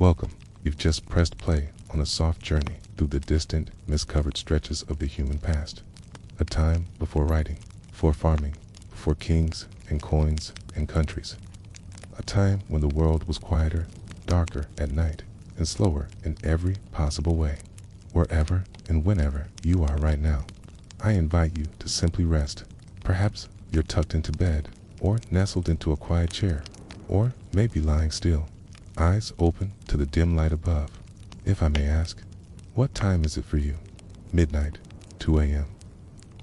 Welcome. You've just pressed play on a soft journey through the distant, mist-covered stretches of the human past. A time before writing, before farming, before kings and coins and countries. A time when the world was quieter, darker at night, and slower in every possible way. Wherever and whenever you are right now, I invite you to simply rest. Perhaps you're tucked into bed, or nestled into a quiet chair, or maybe lying still, eyes open to the dim light above. If I may ask, what time is it for you? Midnight, 2 a.m.,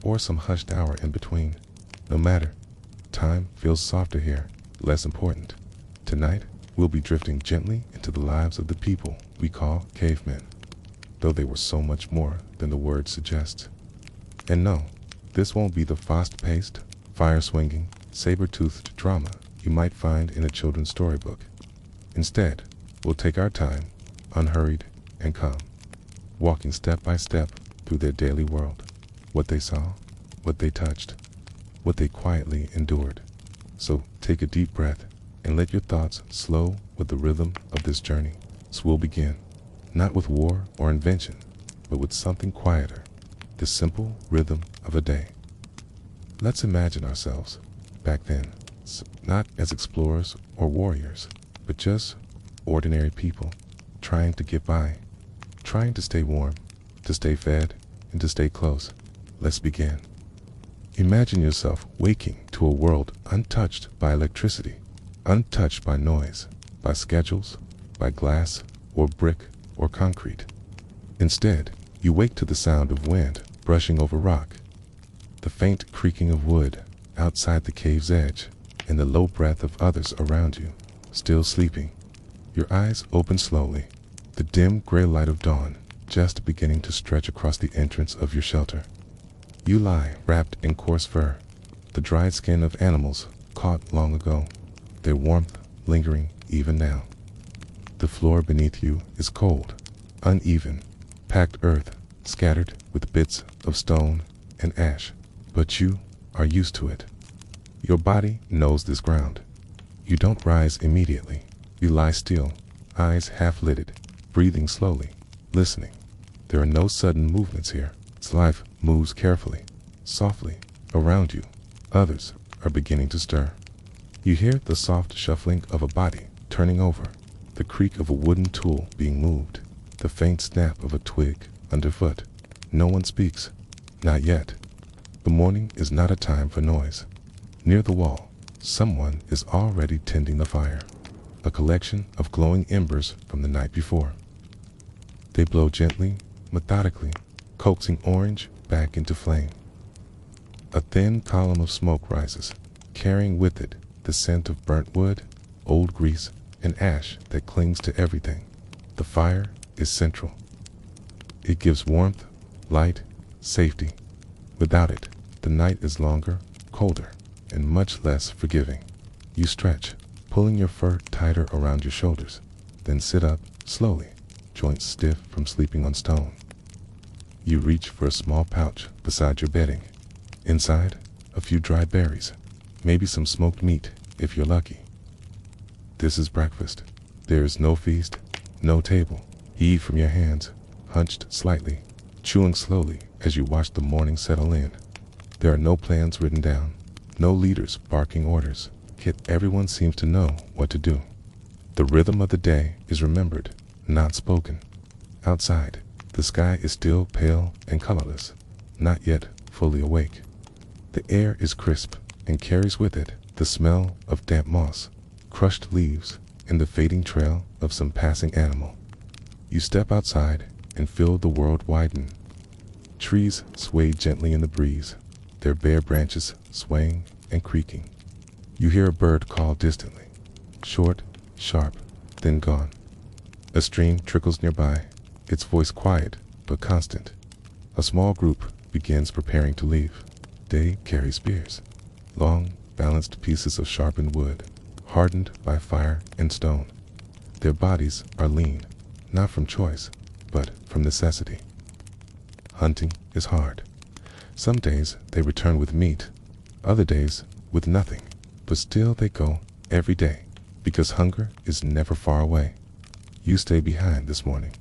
or some hushed hour in between? No matter, time feels softer here, less important. Tonight, we'll be drifting gently into the lives of the people we call cavemen, though they were so much more than the word suggests. And no, this won't be the fast-paced, fire-swinging, saber-toothed drama you might find in a children's storybook. Instead, we'll take our time, unhurried and calm, walking step by step through their daily world, what they saw, what they touched, what they quietly endured. So take a deep breath and let your thoughts slow with the rhythm of this journey. So we'll begin, not with war or invention, but with something quieter, the simple rhythm of a day. Let's imagine ourselves back then, not as explorers or warriors, but just ordinary people trying to get by, trying to stay warm, to stay fed, and to stay close. Let's begin. Imagine yourself waking to a world untouched by electricity, untouched by noise, by schedules, by glass or brick or concrete. Instead, you wake to the sound of wind brushing over rock, the faint creaking of wood outside the cave's edge, and the low breath of others around you, still sleeping. Your eyes open slowly, the dim gray light of dawn just beginning to stretch across the entrance of your shelter. You lie wrapped in coarse fur, the dried skin of animals caught long ago, their warmth lingering even now. The floor beneath you is cold, uneven, packed earth scattered with bits of stone and ash, but you are used to it. Your body knows this ground. You don't rise immediately. You lie still, eyes half-lidded, breathing slowly, listening. There are no sudden movements here. Life moves carefully, softly, around you. Others are beginning to stir. You hear the soft shuffling of a body turning over, the creak of a wooden tool being moved, the faint snap of a twig underfoot. No one speaks. Not yet. The morning is not a time for noise. Near the wall, someone is already tending the fire, a collection of glowing embers from the night before. They blow gently, methodically, coaxing orange back into flame. A thin column of smoke rises, carrying with it the scent of burnt wood, old grease, and ash that clings to everything. The fire is central. It gives warmth, light, safety. Without it, the night is longer, colder, and much less forgiving. You stretch, pulling your fur tighter around your shoulders, then sit up slowly, joints stiff from sleeping on stone. You reach for a small pouch beside your bedding. Inside, a few dry berries, maybe some smoked meat if you're lucky. This is breakfast. There is no feast, no table. You eat from your hands, hunched slightly, chewing slowly as you watch the morning settle in. There are no plans written down, no leaders barking orders, yet everyone seems to know what to do. The rhythm of the day is remembered, not spoken. Outside, the sky is still pale and colorless, not yet fully awake. The air is crisp and carries with it the smell of damp moss, crushed leaves, and the fading trail of some passing animal. You step outside and feel the world widen. Trees sway gently in the breeze, their bare branches swaying and creaking. You hear a bird call distantly, short, sharp, then gone. A stream trickles nearby, its voice quiet but constant. A small group begins preparing to leave. They carry spears, long, balanced pieces of sharpened wood, hardened by fire and stone. Their bodies are lean, not from choice, but from necessity. Hunting is hard. Some days they return with meat, other days with nothing, but still they go every day, because hunger is never far away. You stay behind this morning.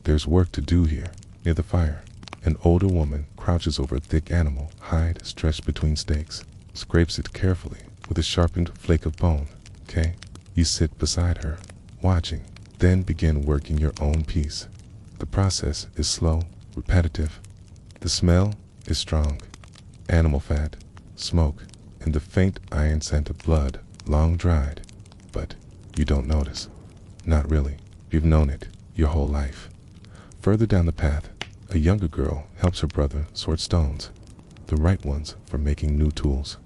There's work to do here, near the fire. An older woman crouches over a thick animal hide stretched between stakes, scrapes it carefully with a sharpened flake of bone. Okay? You sit beside her, watching, then begin working your own piece. The process is slow, repetitive. The smell is strong. Animal fat, smoke, and the faint iron scent of blood, long dried. But you don't notice. Not really. You've known it your whole life. Further down the path, a younger girl helps her brother sort stones, the right ones for making new tools.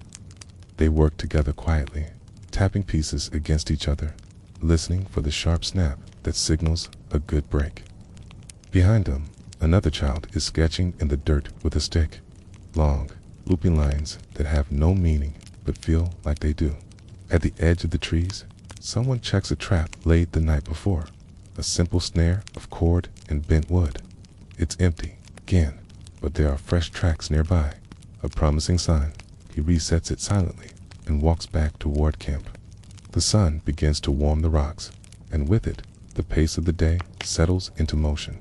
They work together quietly, tapping pieces against each other, listening for the sharp snap that signals a good break. Behind them, another child is sketching in the dirt with a stick, long, looping lines that have no meaning but feel like they do. At the edge of the trees, someone checks a trap laid the night before, a simple snare of cord and bent wood. It's empty, again, but there are fresh tracks nearby, a promising sign. He resets it silently and walks back toward camp. The sun begins to warm the rocks, and with it, the pace of the day settles into motion.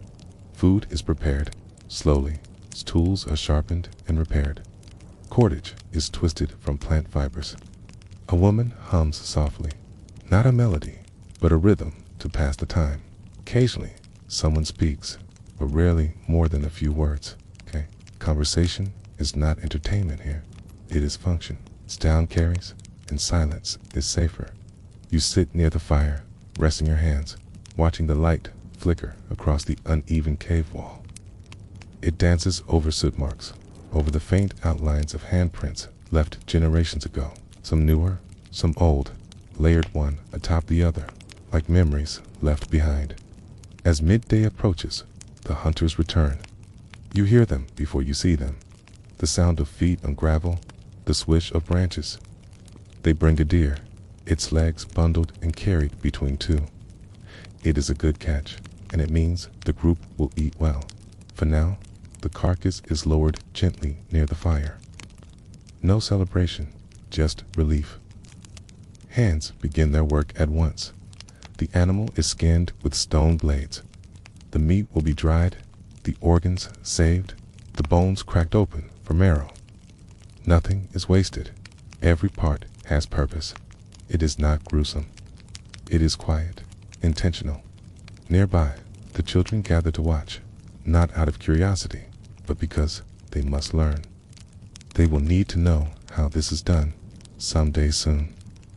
Food is prepared, slowly. Its tools are sharpened and repaired. Cordage is twisted from plant fibers. A woman hums softly, not a melody, but a rhythm to pass the time. Occasionally, someone speaks, but rarely more than a few words. Okay? Conversation is not entertainment here. It is function. Sound carries, and silence is safer. You sit near the fire, resting your hands, watching the light flicker across the uneven cave wall. It dances over soot marks, over the faint outlines of handprints left generations ago, some newer, some old, layered one atop the other, like memories left behind. As midday approaches, the hunters return. You hear them before you see them, the sound of feet on gravel, the swish of branches. They bring a deer, its legs bundled and carried between two. It is a good catch, and it means the group will eat well. For now, the carcass is lowered gently near the fire. No celebration, just relief. Hands begin their work at once. The animal is skinned with stone blades. The meat will be dried, the organs saved, the bones cracked open for marrow. Nothing is wasted. Every part has purpose. It is not gruesome. It is quiet, intentional. Nearby, the children gather to watch, not out of curiosity, but because they must learn. They will need to know how this is done someday soon.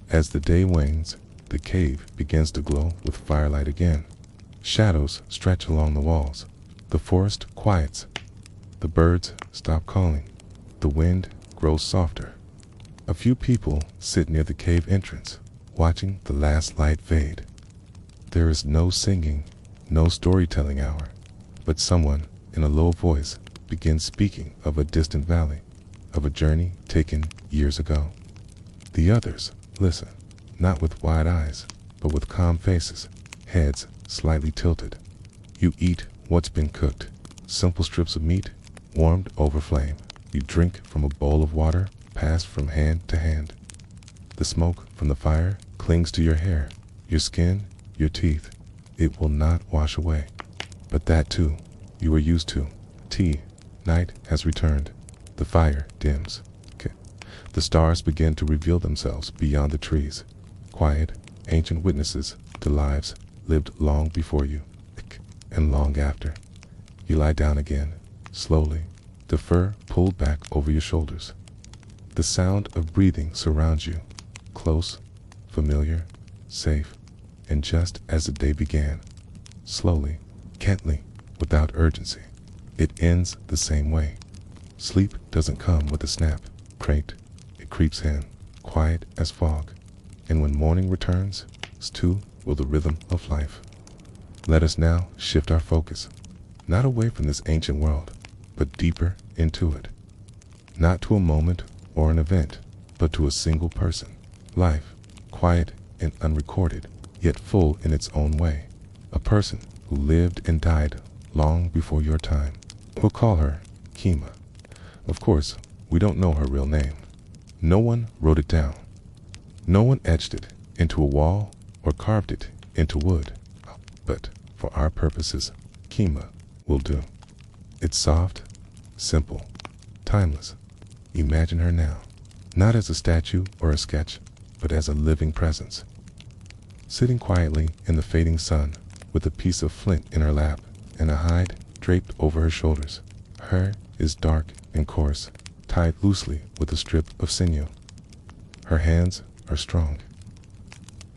As the day wanes, the cave begins to glow with firelight again. Shadows stretch along the walls. The forest quiets. The birds stop calling. The wind grows softer. A few people sit near the cave entrance, watching the last light fade. There is no singing, no storytelling hour, but someone in a low voice begins speaking of a distant valley, of a journey taken years ago. The others listen, not with wide eyes, but with calm faces, heads slightly tilted. You eat what's been cooked, simple strips of meat, warmed over flame. You drink from a bowl of water, passed from hand to hand. The smoke from the fire clings to your hair, your skin, your teeth. It will not wash away. But that too, you are used to. Tea, night has returned. The fire dims. The stars begin to reveal themselves beyond the trees. Quiet, ancient witnesses to lives lived long before you, and long after. You lie down again, slowly, the fur pulled back over your shoulders. The sound of breathing surrounds you, close, familiar, safe, and just as the day began, slowly, gently, without urgency, it ends the same way. Sleep doesn't come with a snap, crate. It creeps in, quiet as fog, and when morning returns, so too will the rhythm of life. Let us now shift our focus, not away from this ancient world, but deeper into it. Not to a moment or an event, but to a single person. Life, quiet and unrecorded, yet full in its own way. A person who lived and died long before your time. We'll call her Kima. Of course, we don't know her real name. No one wrote it down. No one etched it into a wall or carved it into wood. but for our purposes, Kima will do. It's soft, simple, timeless. Imagine her now, not as a statue or a sketch, but as a living presence, sitting quietly in the fading sun with a piece of flint in her lap and a hide draped over her shoulders. Her hair is dark and coarse, tied loosely with a strip of sinew. Her hands are strong,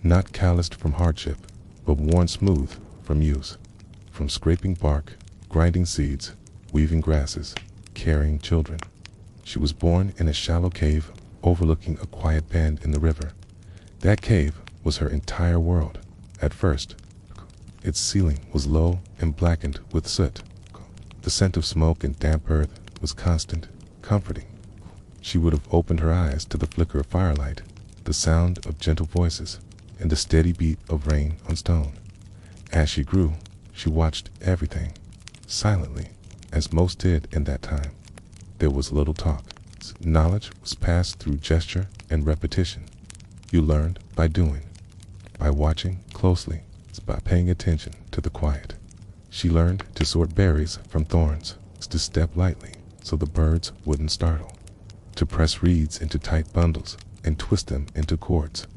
not calloused from hardship, but worn smooth from use, from scraping bark, grinding seeds, weaving grasses, carrying children. She was born in a shallow cave overlooking a quiet bend in the river. That cave was her entire world. At first, its ceiling was low and blackened with soot. The scent of smoke and damp earth was constant, comforting. She would have opened her eyes to the flicker of firelight, the sound of gentle voices, and the steady beat of rain on stone. As she grew, she watched everything, silently, as most did in that time. There was little talk. Knowledge was passed through gesture and repetition. You learned by doing, by watching closely, by paying attention to the quiet. She learned to sort berries from thorns, to step lightly so the birds wouldn't startle, to press reeds into tight bundles and twist them into cords.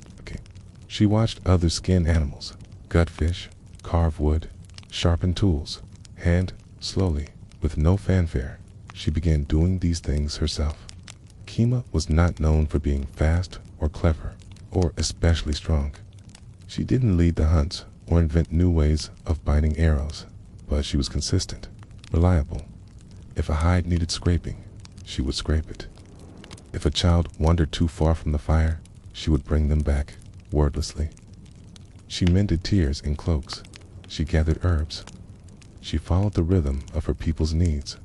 She watched others skin animals, gut fish, carve wood, sharpen tools, and slowly, with no fanfare, she began doing these things herself. Kima was not known for being fast or clever or especially strong. She didn't lead the hunts or invent new ways of biting arrows, but she was consistent, reliable. If a hide needed scraping, she would scrape it. If a child wandered too far from the fire, she would bring them back, wordlessly. She mended tears in cloaks. She gathered herbs. She followed the rhythm of her people's needs,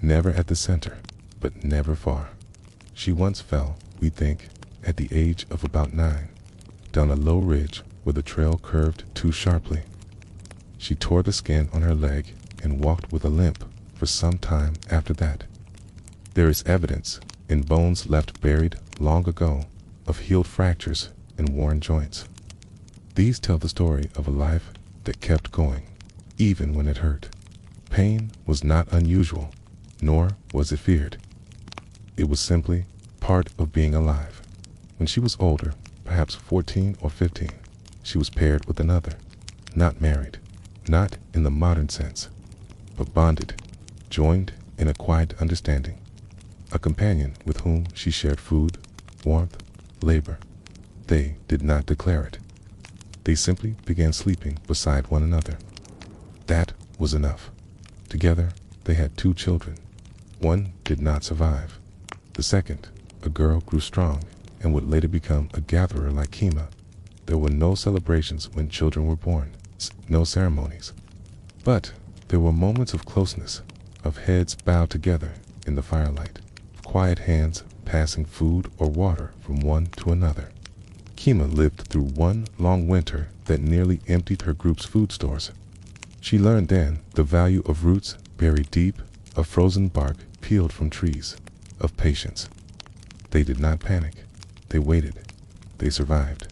never at the center, but never far. She once fell, we think, at the age of about 9, down a low ridge where the trail curved too sharply. She tore the skin on her leg and walked with a limp for some time after that. There is evidence, in bones left buried long ago, of healed fractures and worn joints. These tell the story of a life that kept going, even when it hurt. Pain was not unusual, nor was it feared. It was simply part of being alive. When she was older, perhaps 14 or 15, she was paired with another, not married, not in the modern sense, but bonded, joined in a quiet understanding, a companion with whom she shared food, warmth, labor. They did not declare it. They simply began sleeping beside one another. That was enough. Together, they had 2 children. One did not survive. The second, a girl, grew strong and would later become a gatherer like Kima. There were no celebrations when children were born, no ceremonies. But there were moments of closeness, of heads bowed together in the firelight, of quiet hands passing food or water from one to another. Kima lived through one long winter that nearly emptied her group's food stores. She learned then the value of roots buried deep, of frozen bark peeled from trees, of patience. They did not panic. They waited. They survived.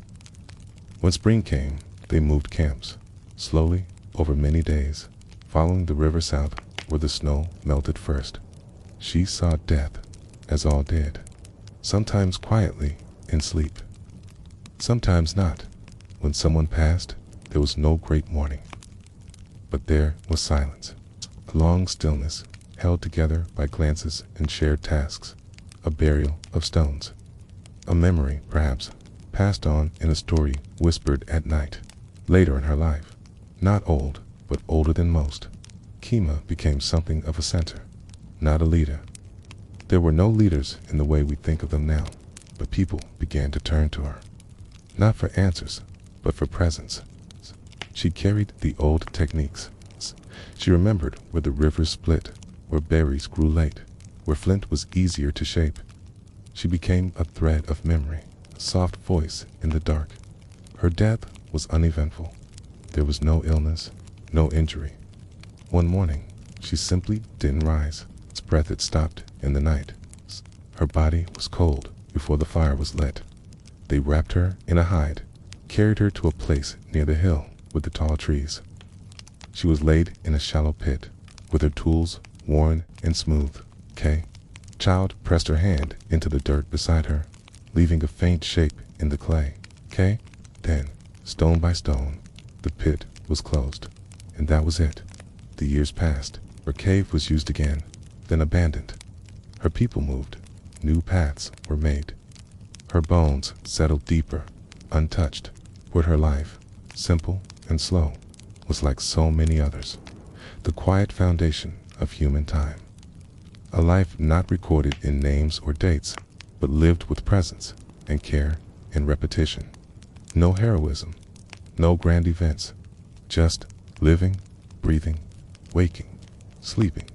When spring came, they moved camps, slowly, over many days, following the river south where the snow melted first. She saw death, as all did, sometimes quietly, in sleep. Sometimes not. When someone passed, there was no great mourning. But there was silence, a long stillness, held together by glances and shared tasks, a burial of stones, a memory, perhaps, passed on in a story whispered at night. Later in her life, not old, but older than most, Kima became something of a center, not a leader. There were no leaders in the way we think of them now, but people began to turn to her, not for answers, but for presence. She carried the old techniques. She remembered where the rivers split, where berries grew late, where flint was easier to shape. She became a thread of memory, a soft voice in the dark. Her death was uneventful. There was no illness, no injury. One morning, she simply didn't rise. Its breath had stopped in the night. Her body was cold before the fire was lit. They wrapped her in a hide, carried her to a place near the hill with the tall trees. She was laid in a shallow pit, with her tools worn and smooth. K. Child pressed her hand into the dirt beside her, leaving a faint shape in the clay. K. Then, stone by stone, the pit was closed, and that was it. The years passed. Her cave was used again, then abandoned. Her people moved. New paths were made. Her bones settled deeper, untouched, where her life, simple and slow, was like so many others, the quiet foundation of human time. A life not recorded in names or dates, but lived with presence and care and repetition. No heroism, no grand events, just living, breathing, waking, sleeping,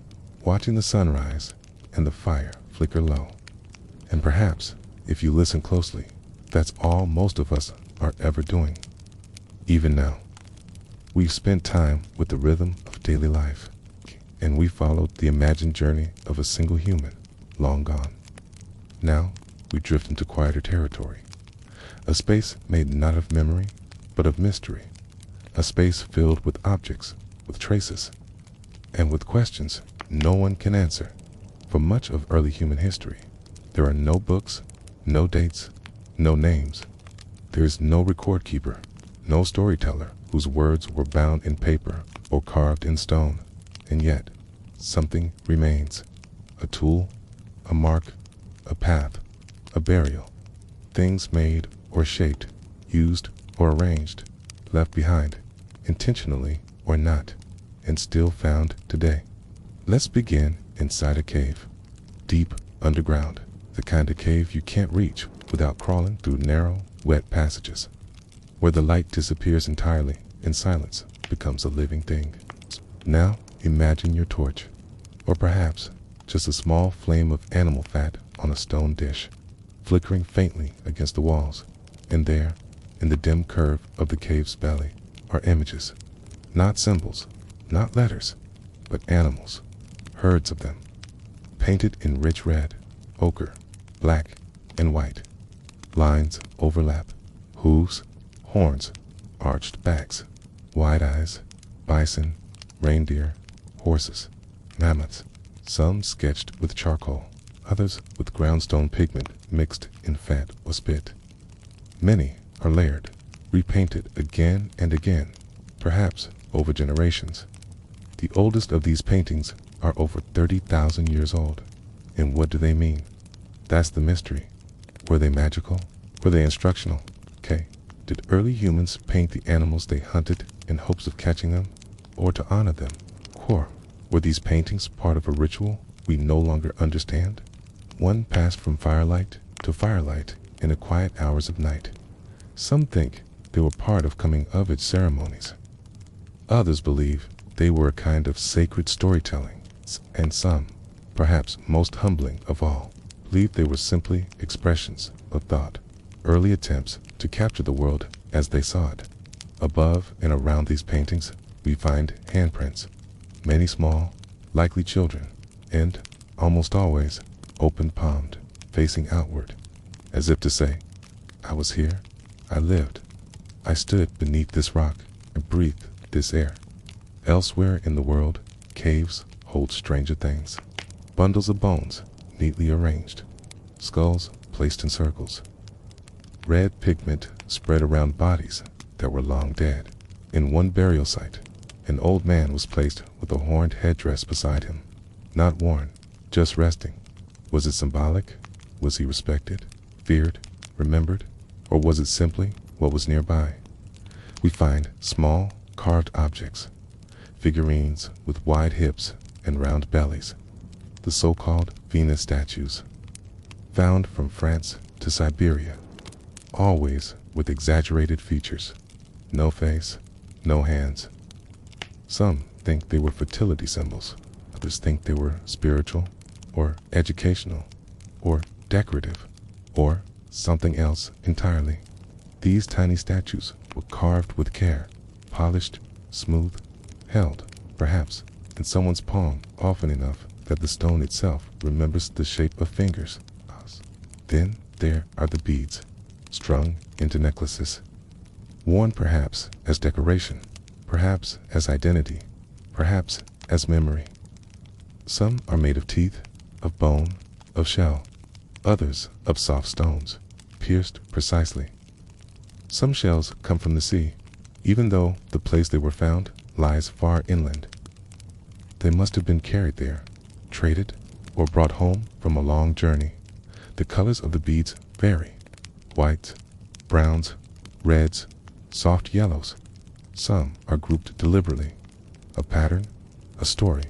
watching the sunrise and the fire flicker low. And perhaps, if you listen closely, that's all most of us are ever doing. Even now, we've spent time with the rhythm of daily life, and we followed the imagined journey of a single human, long gone. Now, we drift into quieter territory, a space made not of memory, but of mystery, a space filled with objects, with traces, and with questions no one can answer. For much of early human history, there are no books, no dates, no names. There is no record keeper, no storyteller whose words were bound in paper or carved in stone. And yet, something remains. A tool, a mark, a path, a burial. Things made or shaped, used or arranged, left behind, intentionally or not, and still found today. Let's begin inside a cave, deep underground, the kind of cave you can't reach without crawling through narrow, wet passages, where the light disappears entirely and silence becomes a living thing. Now imagine your torch, or perhaps just a small flame of animal fat on a stone dish, flickering faintly against the walls. And there, in the dim curve of the cave's belly, are images, not symbols, not letters, but animals, herds of them, painted in rich red, ochre, black, and white. Lines overlap, hooves, horns, arched backs, wide eyes, bison, reindeer, horses, mammoths, some sketched with charcoal, others with groundstone pigment mixed in fat or spit. Many are layered, repainted again and again, perhaps over generations. The oldest of these paintings are over 30,000 years old. And what do they mean? That's the mystery. Were they magical? Were they instructional? Okay. Did early humans paint the animals they hunted in hopes of catching them, or to honor them? Or were these paintings part of a ritual we no longer understand? One passed from firelight to firelight in the quiet hours of night. Some think they were part of coming-of-age ceremonies. Others believe they were a kind of sacred storytelling, and some, perhaps most humbling of all, believed they were simply expressions of thought, early attempts to capture the world as they saw it. Above and around these paintings, we find handprints, many small, likely children, and, almost always, open-palmed, facing outward, as if to say, I was here, I lived, I stood beneath this rock and breathed this air. Elsewhere in the world, caves hold stranger things. Bundles of bones, neatly arranged, skulls placed in circles, red pigment spread around bodies that were long dead. In one burial site, an old man was placed with a horned headdress beside him, not worn, just resting. Was it symbolic? Was he respected, feared, remembered, or was it simply what was nearby? We find small, carved objects, figurines with wide hips and round bellies, the so-called Venus statues, found from France to Siberia, always with exaggerated features, no face, no hands. Some think they were fertility symbols, others think they were spiritual, or educational, or decorative, or something else entirely. These tiny statues were carved with care, polished, smooth, held, perhaps, in someone's palm often enough that the stone itself remembers the shape of fingers. Then there are the beads, strung into necklaces, worn perhaps as decoration, perhaps as identity, perhaps as memory. Some are made of teeth, of bone, of shell, others of soft stones, pierced precisely. Some shells come from the sea, even though the place they were found lies far inland. They must have been carried there, traded, or brought home from a long journey. The colors of the beads vary: whites, browns, reds, soft yellows. Some are grouped deliberately. A pattern, a story,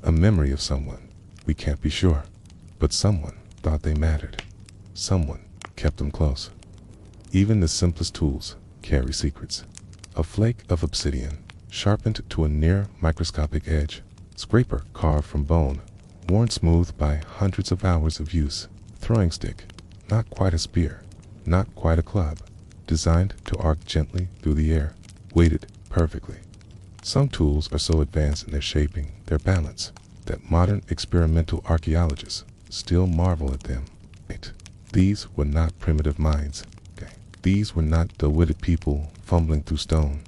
a memory of someone. We can't be sure, but someone thought they mattered. Someone kept them close. Even the simplest tools carry secrets. A flake of obsidian, sharpened to a near microscopic edge. Scraper carved from bone, worn smooth by hundreds of hours of use. Throwing stick, not quite a spear, not quite a club, designed to arc gently through the air, weighted perfectly. Some tools are so advanced in their shaping, their balance, that modern experimental archaeologists still marvel at them. These were not primitive minds. These were not dull-witted people fumbling through stone.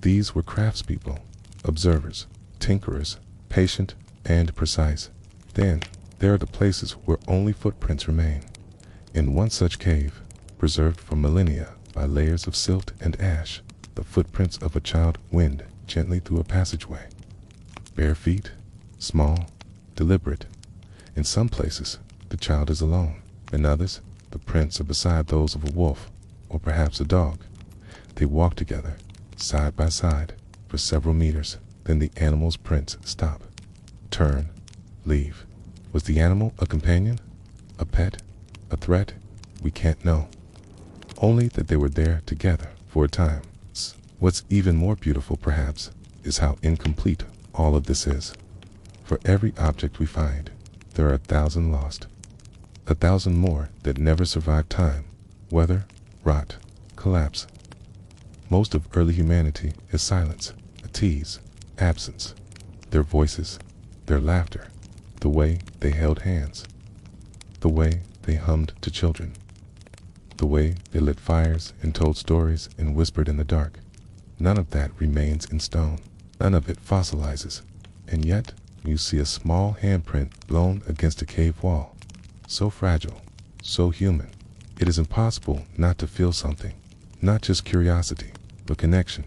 These were craftspeople, observers, tinkerers, patient and precise. Then there are the places where only footprints remain. In one such cave, preserved for millennia by layers of silt and ash, the footprints of a child wend gently through a passageway. Bare feet, small, deliberate. In some places, the child is alone. In others, the prints are beside those of a wolf, or perhaps a dog. They walk together, side by side, for several meters. Then the animal's prints stop, turn, leave. Was the animal a companion, a pet, a threat? We can't know. Only that they were there together for a time. What's even more beautiful, perhaps, is how incomplete all of this is. For every object we find, there are 1,000 lost. 1,000 more that never survived time, weather, rot, collapse. Most of early humanity is silence, a tease, absence. Their voices, their laughter, the way they held hands, the way they hummed to children, the way they lit fires and told stories and whispered in the dark. None of that remains in stone. None of it fossilizes. And yet, you see a small handprint blown against a cave wall. So fragile, so human. It is impossible not to feel something. Not just curiosity, but connection.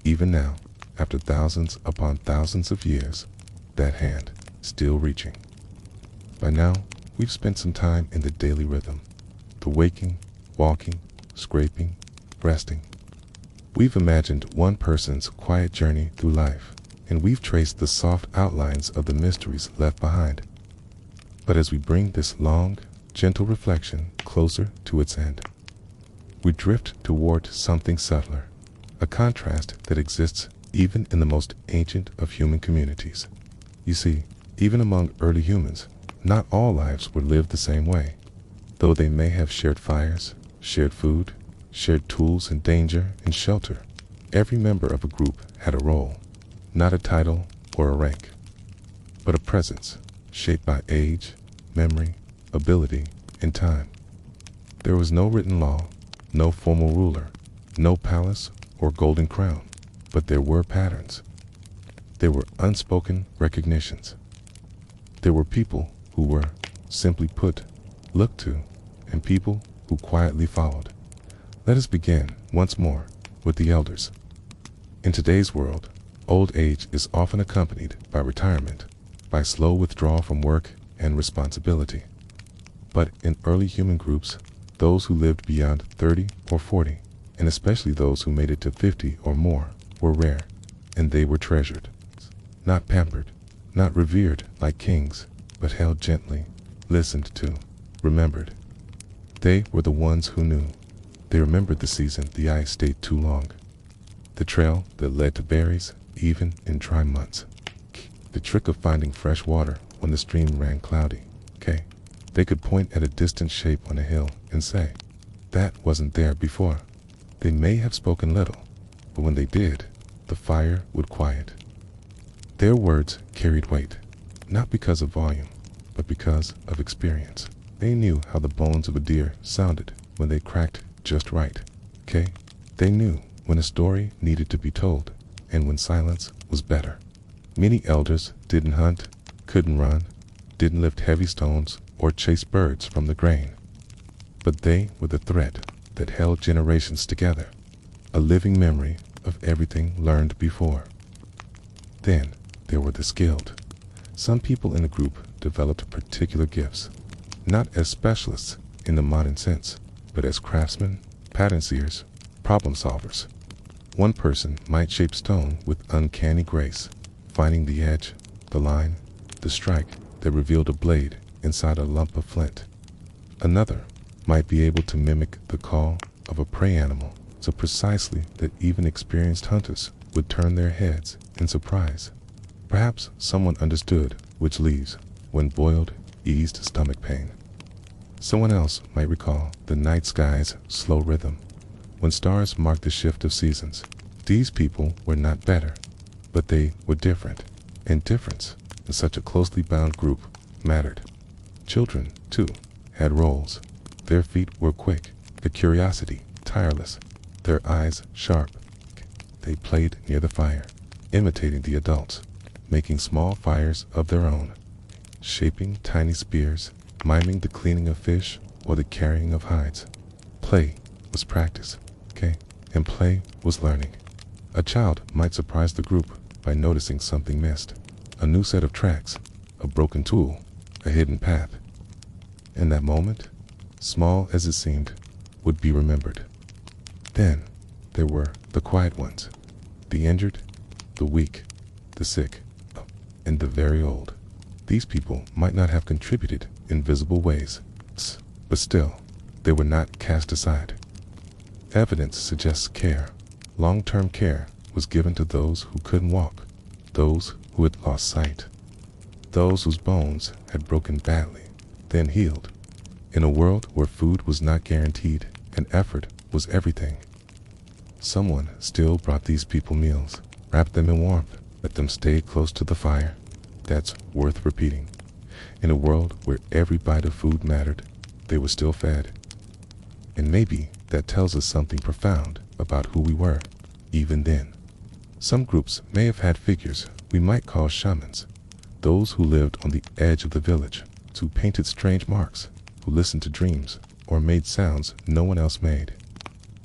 Even now, after thousands upon thousands of years, that hand still reaching. By now, we've spent some time in the daily rhythm. The waking, walking, scraping, resting. We've imagined one person's quiet journey through life, and we've traced the soft outlines of the mysteries left behind. But as we bring this long, gentle reflection closer to its end, we drift toward something subtler, a contrast that exists even in the most ancient of human communities. You see, even among early humans, not all lives were lived the same way. Though they may have shared fires, shared food, shared tools and danger and shelter, every member of a group had a role, not a title or a rank, but a presence shaped by age, memory, ability, and time. There was no written law, no formal ruler, no palace or golden crown, but there were patterns. There were unspoken recognitions. There were people who were, simply put, looked to, and people who quietly followed. Let us begin, once more, with the elders. In today's world, old age is often accompanied by retirement, by slow withdrawal from work and responsibility. But in early human groups, those who lived beyond 30 or 40, and especially those who made it to 50 or more, were rare, and they were treasured. Not pampered, not revered like kings, but held gently, listened to, remembered. They were the ones who knew. They remembered the season the ice stayed too long, the trail that led to berries even in dry months, the trick of finding fresh water when the stream ran cloudy. They could point at a distant shape on a hill and say, that wasn't there before. They may have spoken little, but when they did, the fire would quiet. Their words carried weight, not because of volume, but because of experience. They knew how the bones of a deer sounded when they cracked just right. They knew when a story needed to be told, and when silence was better. Many elders didn't hunt, couldn't run, didn't lift heavy stones or chase birds from the grain. But they were the thread that held generations together, a living memory of everything learned before. Then there were the skilled. Some people in the group developed particular gifts, not as specialists in the modern sense, but as craftsmen, pattern seers, problem solvers. One person might shape stone with uncanny grace, finding the edge, the line, the strike that revealed a blade inside a lump of flint. Another might be able to mimic the call of a prey animal so precisely that even experienced hunters would turn their heads in surprise. Perhaps someone understood which leaves, when boiled, eased stomach pain. Someone else might recall the night sky's slow rhythm, when stars marked the shift of seasons. These people were not better, but they were different, and difference in such a closely bound group mattered. Children, too, had roles. Their feet were quick, their curiosity tireless, their eyes sharp. They played near the fire, imitating the adults, making small fires of their own, shaping tiny spears, miming the cleaning of fish or the carrying of hides. Play was practice, and play was learning. A child might surprise the group by noticing something missed, a new set of tracks, a broken tool, a hidden path. In that moment, small as it seemed, would be remembered. Then there were the quiet ones, the injured, the weak, the sick, and the very old. These people might not have contributed in visible ways, but still, they were not cast aside. Evidence suggests care. Long-term care was given to those who couldn't walk, those who had lost sight, those whose bones had broken badly, then healed. In a world where food was not guaranteed and effort was everything, someone still brought these people meals, wrapped them in warmth, let them stay close to the fire. That's worth repeating. In a world where every bite of food mattered, they were still fed. And maybe that tells us something profound about who we were, even then. Some groups may have had figures we might call shamans, those who lived on the edge of the village, who painted strange marks, who listened to dreams, or made sounds no one else made.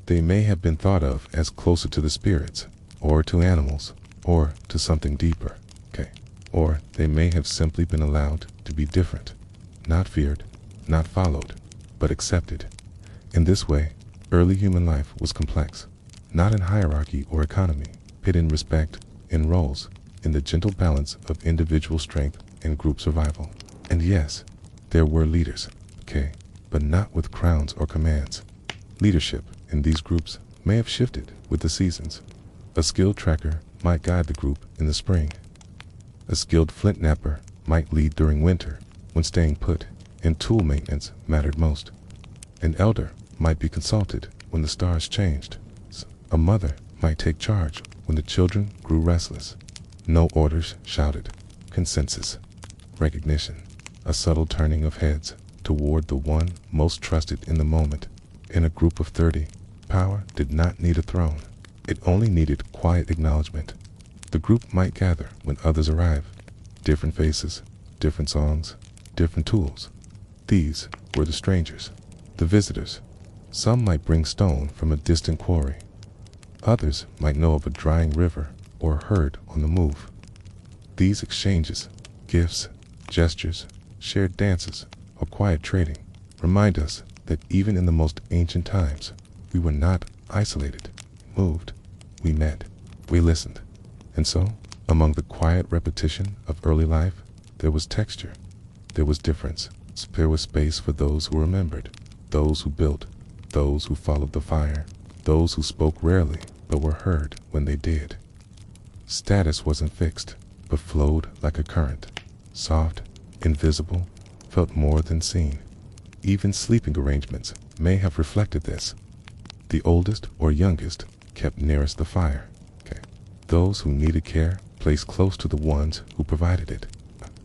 They may have been thought of as closer to the spirits, or to animals, or to something deeper, or they may have simply been allowed to be different, not feared, not followed, but accepted. In this way, early human life was complex, not in hierarchy or economy, but in respect, in roles, in the gentle balance of individual strength and group survival. And yes, there were leaders, but not with crowns or commands. Leadership in these groups may have shifted with the seasons. A skilled tracker might guide the group in the spring. A skilled flint knapper might lead during winter, when staying put and tool maintenance mattered most. An elder might be consulted when the stars changed. A mother might take charge when the children grew restless. No orders shouted. Consensus. Recognition. A subtle turning of heads toward the one most trusted in the moment. In a group of 30, power did not need a throne. It only needed quiet acknowledgement. The group might gather when others arrive. Different faces, different songs, different tools. These were the strangers, the visitors. Some might bring stone from a distant quarry. Others might know of a drying river or a herd on the move. These exchanges, gifts, gestures, shared dances, or quiet trading, remind us that even in the most ancient times, we were not isolated, moved. We met, we listened. And so, among the quiet repetition of early life, there was texture, there was difference. There was space for those who remembered, those who built, those who followed the fire, those who spoke rarely but were heard when they did. Status wasn't fixed, but flowed like a current, soft, invisible, felt more than seen. Even sleeping arrangements may have reflected this. The oldest or youngest kept nearest the fire. Those who needed care placed close to the ones who provided it.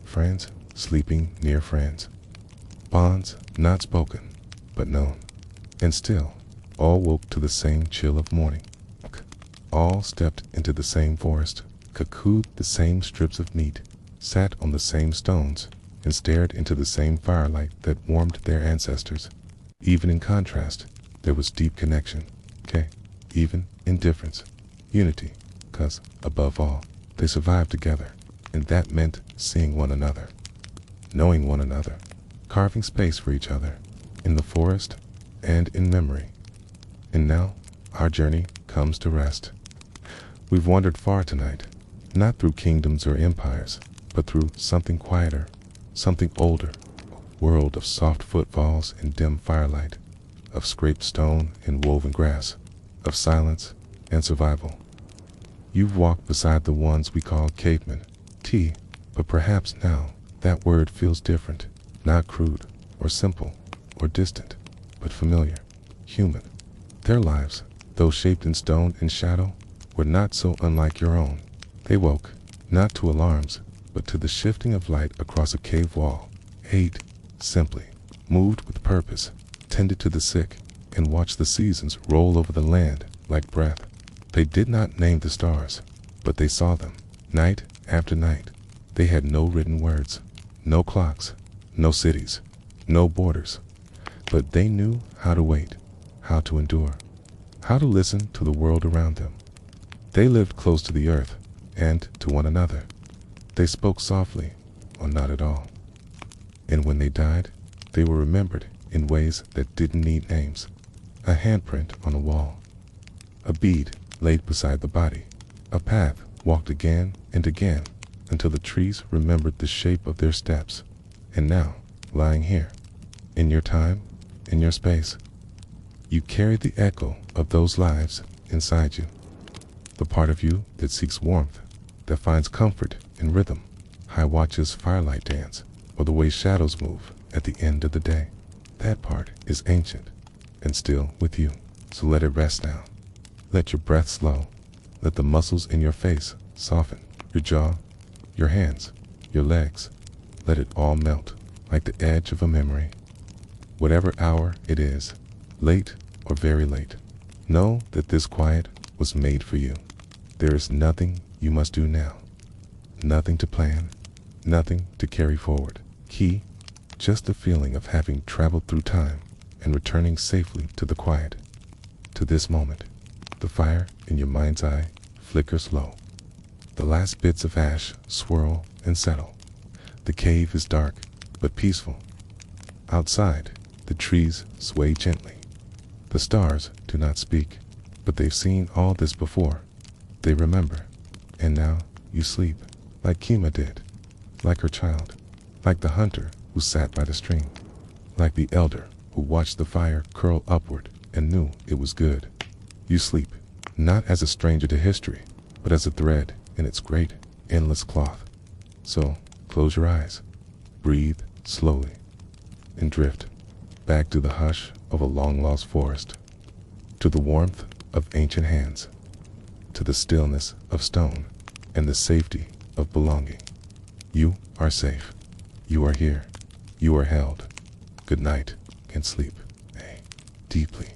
Friends sleeping near friends. Bonds not spoken, but known. And still, all woke to the same chill of morning. All stepped into the same forest, cuckooed the same strips of meat, sat on the same stones, and stared into the same firelight that warmed their ancestors. Even in contrast, there was deep connection, even in difference, unity, 'cause, above all, they survived together, and that meant seeing one another, knowing one another, carving space for each other, in the forest and in memory. And now, our journey comes to rest. We've wandered far tonight, not through kingdoms or empires, but through something quieter, something older, a world of soft footfalls and dim firelight, of scraped stone and woven grass, of silence and survival. You've walked beside the ones we call cavemen, but perhaps now that word feels different, not crude or simple or distant, but familiar, human. Their lives, though shaped in stone and shadow, were not so unlike your own. They woke, not to alarms, but to the shifting of light across a cave wall, ate simply, moved with purpose, tended to the sick, and watched the seasons roll over the land like breath. They did not name the stars, but they saw them, night after night. They had no written words, no clocks, no cities, no borders, but they knew how to wait, how to endure, how to listen to the world around them. They lived close to the earth and to one another. They spoke softly, or not at all. And when they died, they were remembered in ways that didn't need names. A handprint on a wall, a bead laid beside the body, a path walked again and again until the trees remembered the shape of their steps. And now, lying here, in your time, in your space, you carry the echo of those lives inside you. The part of you that seeks warmth, that finds comfort in rhythm, high watches firelight dance, or the way shadows move at the end of the day. That part is ancient and still with you. So let it rest now. Let your breath slow. Let the muscles in your face soften. Your jaw, your hands, your legs. Let it all melt like the edge of a memory. Whatever hour it is, late or very late, know that this quiet was made for you. There is nothing you must do now. Nothing to plan, nothing to carry forward. Just the feeling of having traveled through time and returning safely to the quiet, to this moment. The fire in your mind's eye flickers low. The last bits of ash swirl and settle. The cave is dark but peaceful. Outside, the trees sway gently. The stars do not speak, but they've seen all this before. They remember, and now you sleep, like Kima did, like her child, like the hunter who sat by the stream, like the elder who watched the fire curl upward and knew it was good. You sleep, not as a stranger to history, but as a thread in its great, endless cloth. So, close your eyes, breathe slowly, and drift back to the hush of a long-lost forest, to the warmth of ancient hands, to the stillness of stone, and the safety of belonging. You are safe. You are here. You are held. Good night, and sleep deeply.